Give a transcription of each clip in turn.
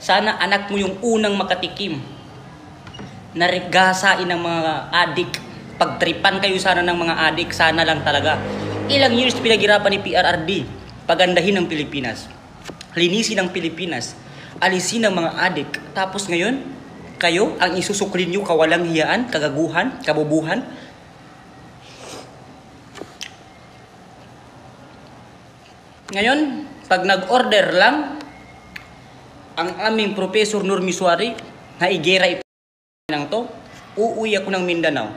Sana anak mo yung unang makatikim na gasain ng mga adik. Pagtripan kayo sana ng mga adik, sana lang talaga. Ilang years pinaghirapan ni PRRD, pagandahin ng Pilipinas, linisin ng Pilipinas, alisin ng mga adik. Tapos ngayon, kayo ang isusuklin nyo, kawalang hiyaan, kagaguhan, kabubuhan. Ngayon, pag nag-order lang, ang aming Professor Nur Miswari, na igera ito ng to, uuwi ako ng Mindanao.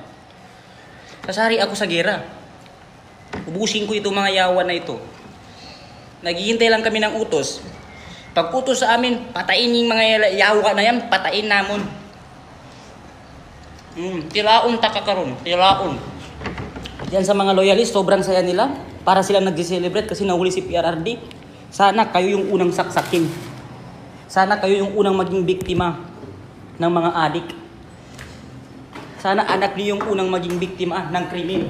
Sasari ako sa gera. Ubusin ko itong mga yawan na ito. Naghihintay lang kami ng utos. Pag utos sa amin, patayin yung mga yawa na yan, patayin namon. Tilaon takakaroon, tilaon. Yan sa mga loyalist, sobrang saya nila. Para silang nag-celebrate kasi nahuli si PRRD. Sana kayo yung unang saksakin. Sana kayo yung unang maging biktima ng mga adik. Sana anak niyo yung unang maging biktima ng krimen.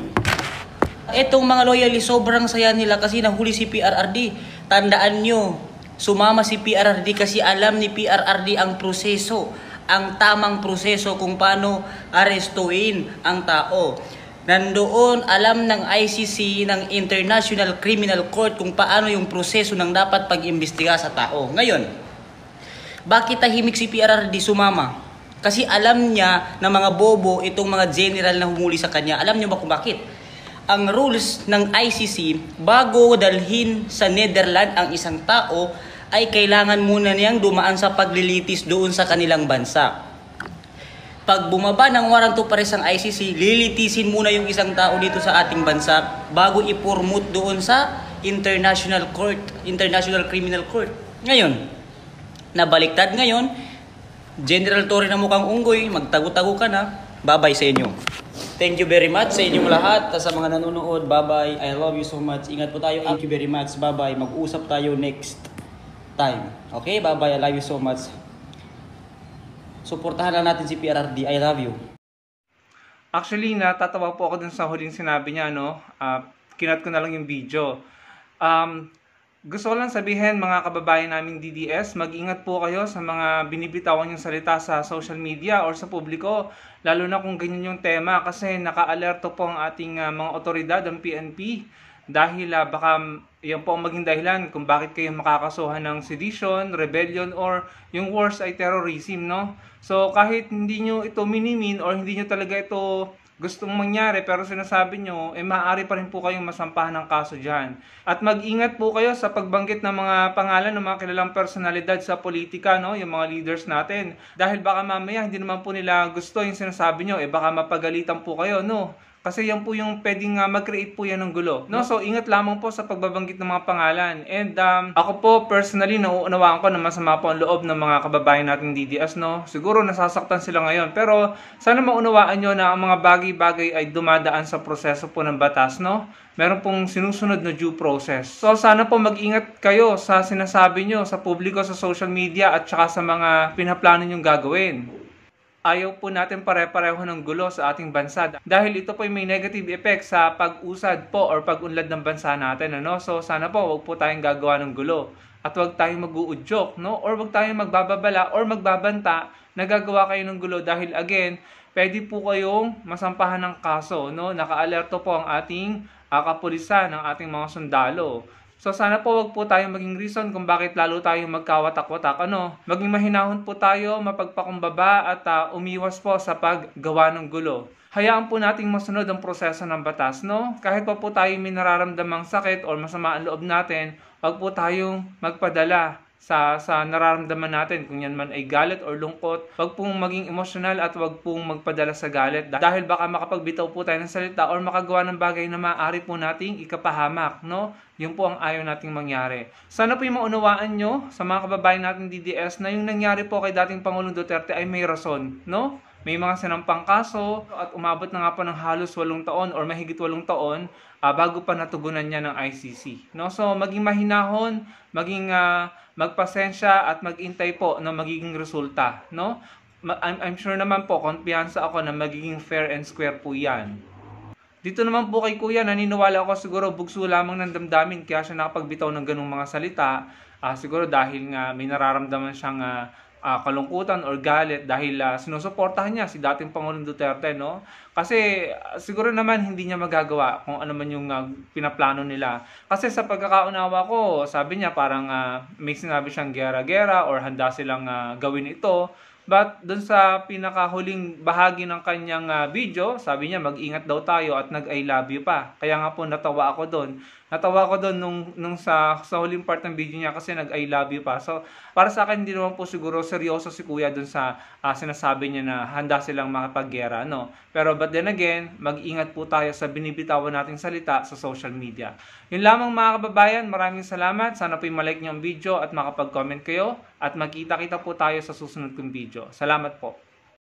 Etong mga loyalist, sobrang saya nila kasi nahuli si PRRD. Tandaan nyo, sumama si PRRD kasi alam ni PRRD ang proseso, ang tamang proseso kung paano arestuin ang tao. Nandoon alam ng ICC, ng International Criminal Court kung paano yung proseso ng dapat pag-imbestiga sa tao. Ngayon, bakit tahimik si PRRD sumama? Kasi alam niya na mga bobo itong mga general na humuli sa kanya. Alam niyo ba kung bakit? Ang rules ng ICC, bago dalhin sa Netherlands ang isang tao, ay kailangan muna niyang dumaan sa paglilitis doon sa kanilang bansa. Pag bumaba ng warrant of arrest ang ICC, lilitisin muna yung isang tao dito sa ating bansa bago i-promote doon sa International Court, International Criminal Court. Ngayon, nabaliktad ngayon, General Torre na mukhang unggoy, magtago-tago ka na, bye-bye sa inyo. Thank you very much sa inyong lahat. Sa mga nanonood, bye-bye. I love you so much. Ingat po tayo. Thank you very much. Bye-bye. Mag-usap tayo next time. Okay? Bye-bye. I love you so much. Suportahan lang natin si PRRD. I love you. Actually, natatawa po ako dun sa huling sinabi niya, no? Kinat ko na lang yung video. Gusto ko lang sabihin, mga kababayan naming DDS, mag-ingat po kayo sa mga binibitawan yung salita sa social media or sa publiko, lalo na kung ganyan yung tema, kasi naka-alerto po ang ating mga otoridad, ang PNP, dahil baka yan po ang maging dahilan kung bakit kayo makakasuhan ng sedition, rebellion, or yung worst ay terrorism, no? So kahit hindi nyo ito minimin or hindi nyo talaga ito gustong mangyari pero sinasabi nyo, maaari pa rin po kayong masampahan ng kaso dyan. At mag-ingat po kayo sa pagbanggit ng mga pangalan ng mga kilalang personalidad sa politika, no? Yung mga leaders natin. Dahil baka mamaya hindi naman po nila gusto yung sinasabi nyo, baka mapagalitan po kayo, no? Kasi yan po yung pwedeng mag-create po yan ng gulo. No? So, ingat lamang po sa pagbabanggit ng mga pangalan. And ako po, personally, nauunawaan ko na masama po ang loob ng mga kababayan natin DDS. No? Siguro nasasaktan sila ngayon. Pero sana maunawaan nyo na ang mga bagay-bagay ay dumadaan sa proseso po ng batas. No? Meron pong sinusunod na due process. So, sana po mag-ingat kayo sa sinasabi nyo sa publiko, sa social media, at saka sa mga pinaplano nyong gagawin. Ayaw po natin pare-pareho ng gulo sa ating bansa dahil ito po may negative effect sa pag-usad po or pag-unlad ng bansa natin, ano? So sana po wag po tayong gagawa ng gulo at wag tayong mag-uudyok, no? Or wag tayong magbababala or magbabanta na gagawa kayo ng gulo dahil again, pwede po kayong masampahan ng kaso, no? Naka-alerto po ang ating kapulisan, ng ating mga sundalo. So sana po wag po tayong maging reason kung bakit lalo tayong magkawatak-watak. Maging mahinahon po tayo, mapagpakumbaba at umiwas po sa paggawa ng gulo. Hayaan po nating masunod ang proseso ng batas, no? Kahit pa po tayong may nararamdamang sakit o masama ang loob natin, wag po tayong magpadala sa nararamdaman natin, kung yan man ay galit or lungkot. Wag pong maging emosyonal at wag pong magpadala sa galit dahil baka makapagbitaw po tayo ng salita or makagawa ng bagay na maaari po nating ikapahamak, no? Yun po ang ayaw nating mangyari. Sana po yung maunawaan nyo sa mga kababayan natin DDS na yung nangyari po kay dating Pangulong Duterte ay may rason, no? May mga sinampang kaso at umabot na nga po ng halos 8 taon or mahigit 8 taon bago pa natugunan niya ng ICC. No? So maging mahinahon, maging magpasensya at magintay po na magiging resulta. No? I'm sure naman po, kumpiyansa ako na magiging fair and square po yan. Dito naman po kay Kuya, naniniwala ako siguro bugso lamang ng damdamin kaya siya nakapagbitaw ng ganung mga salita. Siguro dahil nga may nararamdaman siyang kalungkutan or galit dahil sinusuportahan niya si dating Pangulong Duterte, no? Kasi siguro naman hindi niya magagawa kung ano man yung pinaplano nila. Kasi sa pagkakaunawa ko, sabi niya parang may sinabi siyang gera-gera or handa silang gawin ito. But dun sa pinakahuling bahagi ng kanyang video, sabi niya mag-ingat daw tayo at nag-I love you pa. Kaya nga po natawa ako doon. Natawa ako doon nung sa huling part ng video niya kasi nag-I love you pa. So para sa akin hindi naman po siguro seryoso si Kuya doon sa sinasabi niya na handa silang makipaggera, no? Pero but then again, mag-ingat po tayo sa binibitawan nating salita sa social media. Yun lamang mga kababayan, maraming salamat. Sana po i-like niyo ang video at makapag-comment kayo at magkita-kita po tayo sa susunod kong video. Salamat po.